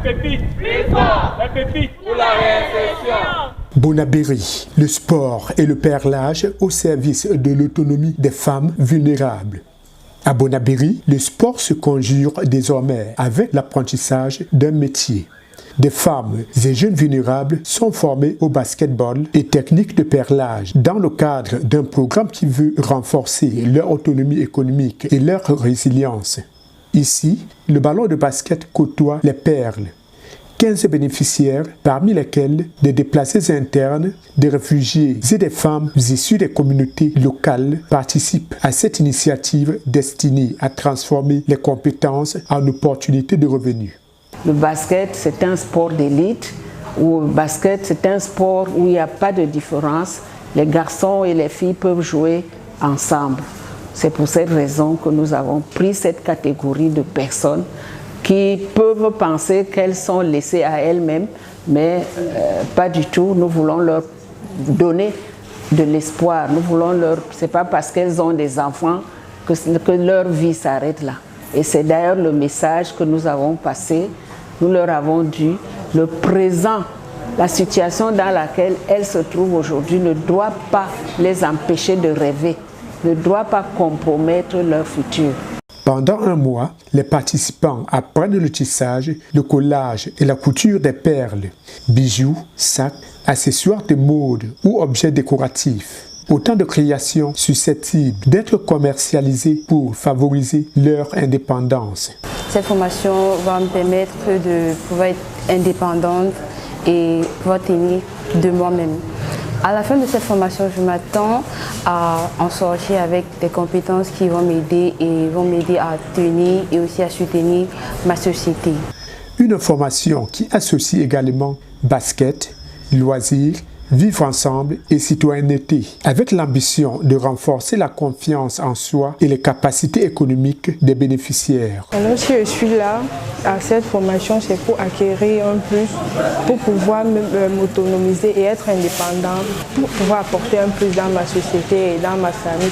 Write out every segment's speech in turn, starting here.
Répétez, plus fort. Répétez, pour la réinsertion. Bonabéry, le sport et le perlage au service de l'autonomie des femmes vulnérables. À Bonabéry, le sport se conjure désormais avec l'apprentissage d'un métier. Des femmes et jeunes vulnérables sont formés au basketball et techniques de perlage dans le cadre d'un programme qui veut renforcer leur autonomie économique et leur résilience. Ici, le ballon de basket côtoie les perles. 15 bénéficiaires, parmi lesquels des déplacés internes, des réfugiés et des femmes issues des communautés locales, participent à cette initiative destinée à transformer les compétences en opportunités de revenus. Le basket, c'est un sport d'élite, ou le basket, c'est un sport où il n'y a pas de différence. Les garçons et les filles peuvent jouer ensemble. C'est pour cette raison que nous avons pris cette catégorie de personnes qui peuvent penser qu'elles sont laissées à elles-mêmes, mais pas du tout. Nous voulons leur donner de l'espoir. C'est pas parce qu'elles ont des enfants que leur vie s'arrête là. Et c'est d'ailleurs le message que nous avons passé. Nous leur avons dit, le présent, la situation dans laquelle elles se trouvent aujourd'hui ne doit pas les empêcher de rêver, ne doit pas compromettre leur futur. Pendant un mois, les participants apprennent le tissage, le collage et la couture des perles, bijoux, sacs, accessoires de mode ou objets décoratifs. Autant de créations susceptibles d'être commercialisées pour favoriser leur indépendance. Cette formation va me permettre de pouvoir être indépendante et pouvoir tenir de moi-même. À la fin de cette formation, je m'attends à en sortir avec des compétences qui vont m'aider à tenir et aussi à soutenir ma société. Une formation qui associe également basket, loisirs, vivre ensemble et citoyenneté, avec l'ambition de renforcer la confiance en soi et les capacités économiques des bénéficiaires. Alors si je suis là, à cette formation, c'est pour acquérir un plus, pour pouvoir m'autonomiser et être indépendant, pour pouvoir apporter un plus dans ma société et dans ma famille.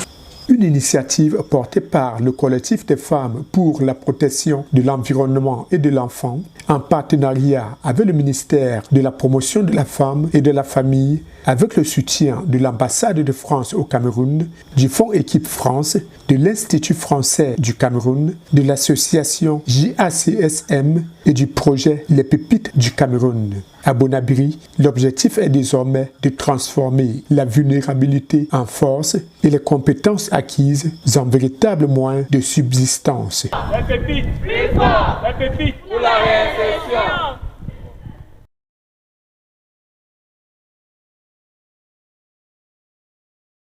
Une initiative portée par le collectif des femmes pour la protection de l'environnement et de l'enfant, en partenariat avec le ministère de la promotion de la femme et de la famille, avec le soutien de l'ambassade de France au Cameroun, du Fonds Équipe France, de l'Institut français du Cameroun, de l'association JACSM et du projet Les Pépites du Cameroun. À Bonabéry, l'objectif est désormais de transformer la vulnérabilité en force et les compétences acquises en véritables moyens de subsistance. Répétez, plus fort. Répétez, pour la réinsertion.